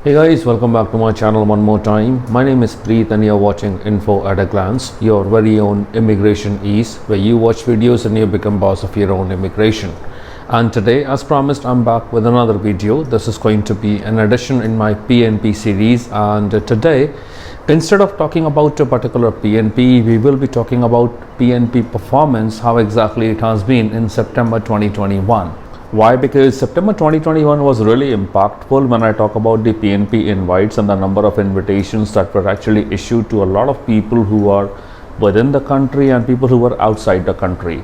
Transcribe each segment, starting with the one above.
Hey guys, welcome back to my channel one more time. My name is Preet and you're watching Info at a Glance, your very own immigration ease, where you watch videos and you become boss of your own immigration. And today, as promised, I'm back with another video. This is going to be an addition in my PNP series, and today, instead of talking about a particular PNP, we will be talking about PNP performance, how exactly it has been in September 2021. Why? Because September 2021 was really impactful when I talk about the PNP invites and the number of invitations that were actually issued to a lot of people who are within the country and people who were outside the country.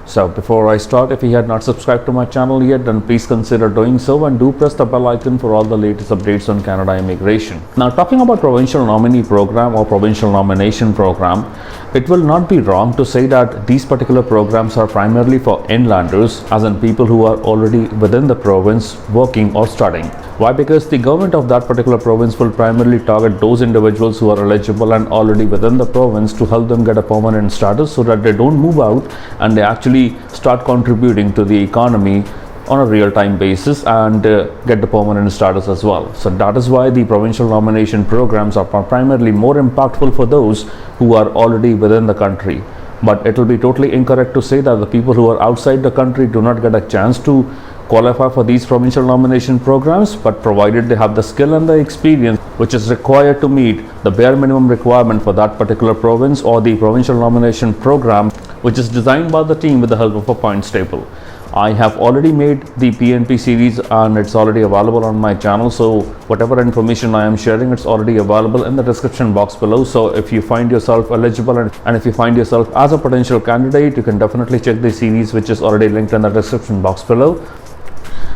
So before I start, if you had not subscribed to my channel yet, then please consider doing so and do press the bell icon for all the latest updates on Canada immigration. Now, talking about provincial nominee program or provincial nomination program, it will not be wrong to say that these particular programs are primarily for inlanders, as in people who are already within the province working or studying. Why? Because the government of that particular province will primarily target those individuals who are eligible and already within the province to help them get a permanent status so that they don't move out and they actually start contributing to the economy on a real-time basis and get the permanent status as well. So that is why the provincial nomination programs are primarily more impactful for those who are already within the country. But it will be totally incorrect to say that the people who are outside the country do not get a chance to qualify for these provincial nomination programs, but provided they have the skill and the experience which is required to meet the bare minimum requirement for that particular province or the provincial nomination program, which is designed by the team with the help of a points table. I have already made the PNP series and it's already available on my channel, so whatever information I am sharing, it's already available in the description box below. So if you find yourself eligible and if you find yourself as a potential candidate, you can definitely check the series which is already linked in the description box below.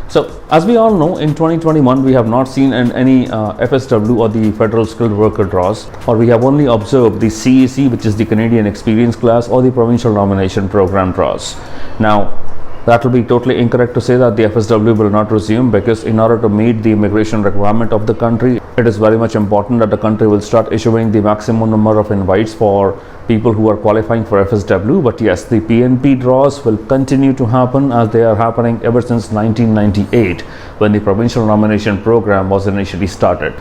So as we all know, in 2021 we have not seen any FSW or the Federal Skilled Worker draws, or we have only observed the CEC, which is the Canadian Experience Class, or the Provincial Nomination Program draws. Now, that will be totally incorrect to say that the FSW will not resume, because in order to meet the immigration requirement of the country, it is very much important that the country will start issuing the maximum number of invites for people who are qualifying for FSW. But yes, the PNP draws will continue to happen, as they are happening ever since 1998, when the provincial nomination program was initially started.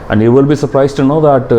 And you will be surprised to know that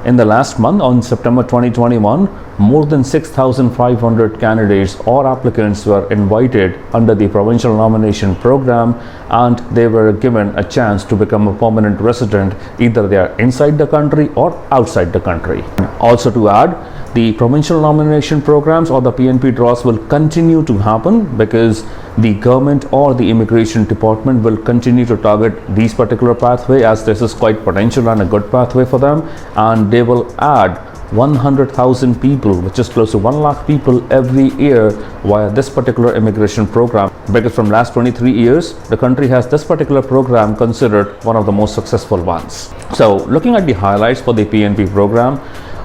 in the last month, on September 2021, more than 6,500 candidates or applicants were invited under the provincial nomination program, and they were given a chance to become a permanent resident, either they are inside the country or outside the country. Also to add, the provincial nomination programs or the PNP draws will continue to happen because the government or the immigration department will continue to target these particular pathway, as this is quite potential and a good pathway for them, and they will add 100,000 people, which is close to 1 lakh people every year via this particular immigration program, because from last 23 years the country has this particular program considered one of the most successful ones. So looking at the highlights for the PNP program,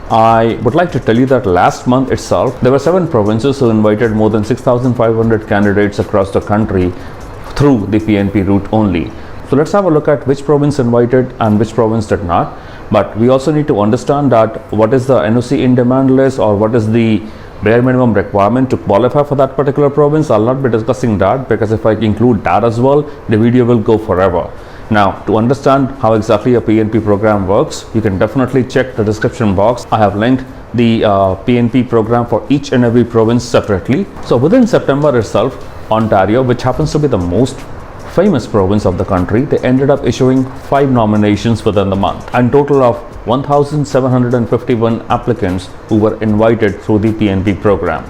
I would like to tell you that last month itself there were 7 provinces who invited more than 6,500 candidates across the country through the PNP route only. So let's have a look at which province invited and which province did not. But we also need to understand that what is the NOC in demand list, or what is the bare minimum requirement to qualify for that particular province. I'll not be discussing that, because if I include that as well, the video will go forever. Now, to understand how exactly a PNP program works, you can definitely check the description box. I have linked the PNP program for each and every province separately. So within September itself, Ontario, which happens to be the most famous province of the country, they ended up issuing 5 nominations within the month, and total of 1,751 applicants who were invited through the PNP program.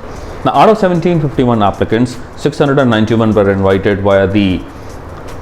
Now, out of 1,751 applicants, 691 were invited via the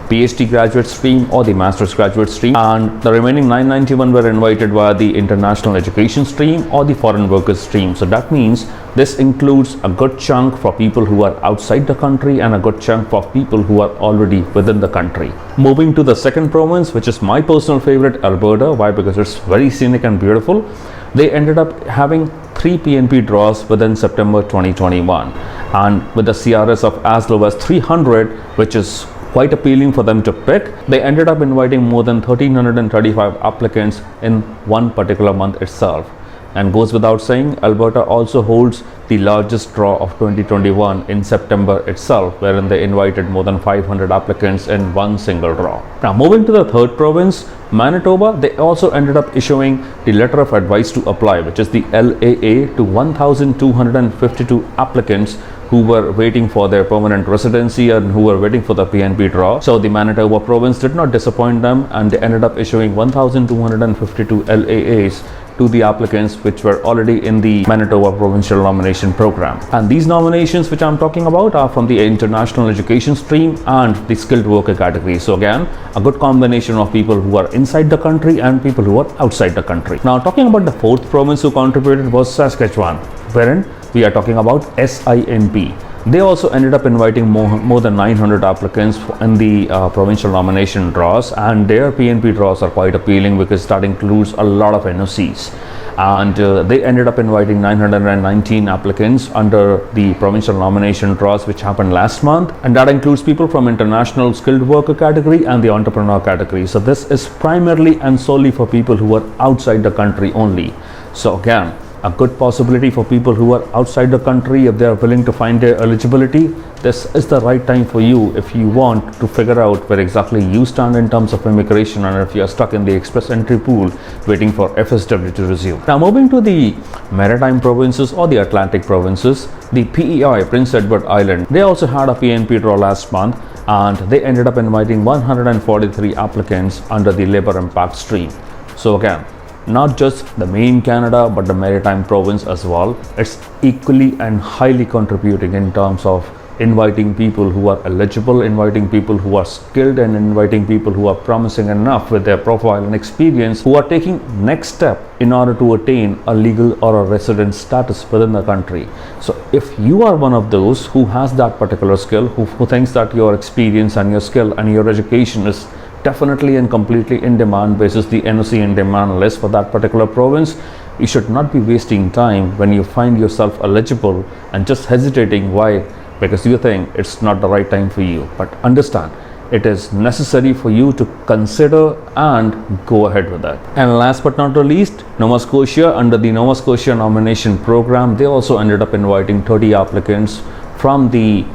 PhD graduate stream or the master's graduate stream, and the remaining 991 were invited via the international education stream or the foreign workers stream. So that means this includes a good chunk for people who are outside the country and a good chunk for people who are already within the country. Moving to the second province, which is my personal favorite, Alberta. Why? Because it's very scenic and beautiful. They ended up having 3 PNP draws within September 2021, and with a CRS of as low as 300, which is quite appealing for them to pick, they ended up inviting more than 1,335 applicants in one particular month itself. And goes without saying, Alberta also holds the largest draw of 2021 in September itself, wherein they invited more than 500 applicants in one single draw. Now moving to the third province, Manitoba, they also ended up issuing the letter of advice to apply, which is the LAA, to 1,252 applicants who were waiting for their permanent residency and who were waiting for the PNP draw. So the Manitoba province did not disappoint them, and they ended up issuing 1,252 LAAs to the applicants which were already in the Manitoba Provincial nomination program. And these nominations which I'm talking about are from the international education stream and the skilled worker category. So again, a good combination of people who are inside the country and people who are outside the country. Now talking about the fourth province who contributed was Saskatchewan, wherein we are talking about SINP. They also ended up inviting more than 900 applicants in the provincial nomination draws, and their PNP draws are quite appealing because that includes a lot of NOCs. And they ended up inviting 919 applicants under the provincial nomination draws, which happened last month, and that includes people from international skilled worker category and the entrepreneur category. So this is primarily and solely for people who are outside the country only. So again, a good possibility for people who are outside the country. If they are willing to find their eligibility, this is the right time for you if you want to figure out where exactly you stand in terms of immigration, and if you are stuck in the express entry pool waiting for FSW to resume. Now moving to the maritime provinces or the Atlantic provinces, the PEI, Prince Edward Island, they also had a PNP draw last month, and they ended up inviting 143 applicants under the labor impact stream. So again, not just the main Canada but the maritime province as well. It's equally and highly contributing in terms of inviting people who are eligible, inviting people who are skilled, and inviting people who are promising enough with their profile and experience, who are taking next step in order to attain a legal or a resident status within the country. So if you are one of those who has that particular skill, who thinks that your experience and your skill and your education is definitely and completely in demand basis the NOC in demand list for that particular province, you should not be wasting time when you find yourself eligible and just hesitating. Why? Because you think it's not the right time for you. But understand, it is necessary for you to consider and go ahead with that. And last but not the least, Nova Scotia, under the Nova Scotia nomination program, they also ended up inviting 30 applicants from the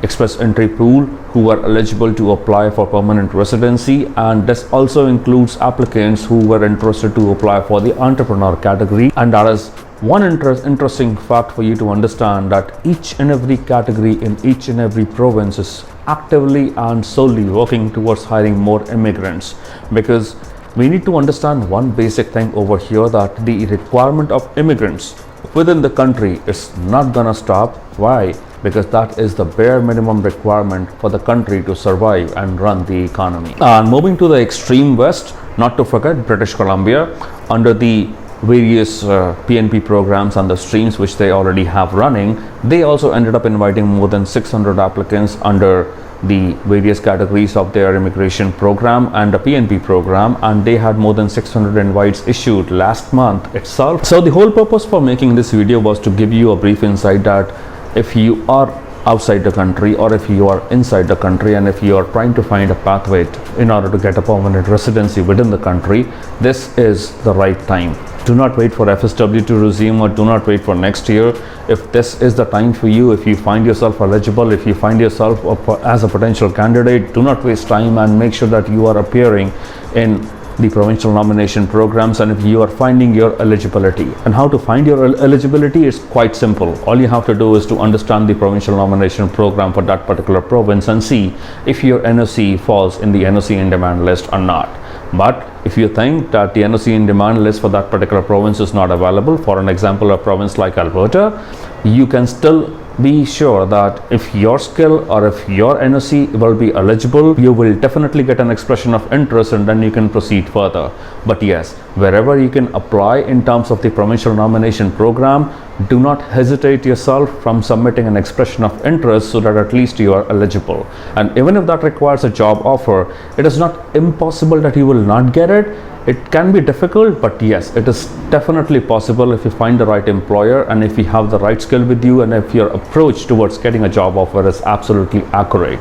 express entry pool who are eligible to apply for permanent residency, and this also includes applicants who were interested to apply for the entrepreneur category. And that is one interesting fact for you to understand, that each and every category in each and every province is actively and solely working towards hiring more immigrants, because we need to understand one basic thing over here, that the requirement of immigrants within the country is not gonna stop. Why? Because that is the bare minimum requirement for the country to survive and run the economy. And moving to the extreme west, not to forget British Columbia, under the various PNP programs and the streams which they already have running, they also ended up inviting more than 600 applicants under the various categories of their immigration program and the PNP program, and they had more than 600 invites issued last month itself. So the whole purpose for making this video was to give you a brief insight that if you are outside the country or if you are inside the country, and if you are trying to find a pathway in order to get a permanent residency within the country, this is the right time. Do not wait for FSW to resume, or do not wait for next year. If this is the time for you, if you find yourself eligible, if you find yourself as a potential candidate, do not waste time and make sure that you are appearing in the provincial nomination programs, and if you are finding your eligibility. And how to find your eligibility is quite simple. All you have to do is to understand the provincial nomination program for that particular province and see if your NOC falls in the NOC in demand list or not. But if you think that the NOC in demand list for that particular province is not available, for an example, a province like Alberta, you can still be sure that if your skill or if your NOC will be eligible, you will definitely get an expression of interest, and then you can proceed further. But yes, wherever you can apply in terms of the provincial nomination program, do not hesitate yourself from submitting an expression of interest so that at least you are eligible. And even if that requires a job offer, it is not impossible that you will not get it. It can be difficult, but yes, it is definitely possible if you find the right employer and if you have the right skill with you, and if your approach towards getting a job offer is absolutely accurate.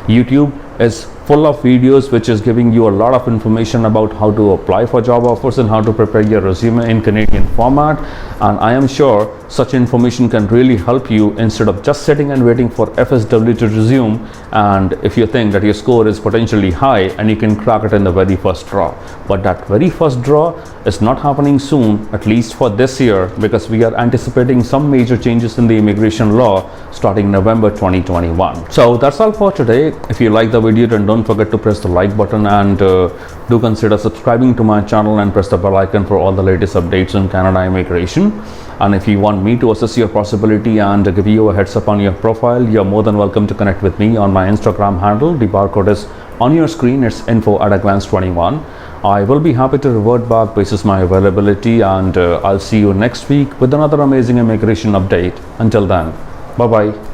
YouTube is full of videos which is giving you a lot of information about how to apply for job offers and how to prepare your resume in Canadian format. And I am sure such information can really help you instead of just sitting and waiting for FSW to resume, and if you think that your score is potentially high and you can crack it in the very first draw. But that very first draw is not happening soon, at least for this year, because we are anticipating some major changes in the immigration law starting November 2021. So that's all for today. If you like the video, then don't forget to press the like button, and do consider subscribing to my channel and press the bell icon for all the latest updates on Canada immigration. And if you want me to assess your possibility and give you a heads up on your profile, you're more than welcome to connect with me on my Instagram handle. The barcode is on your screen. It's info@aglance21. I will be happy to revert back basis my availability, and I'll see you next week with another amazing immigration update. Until then, bye bye.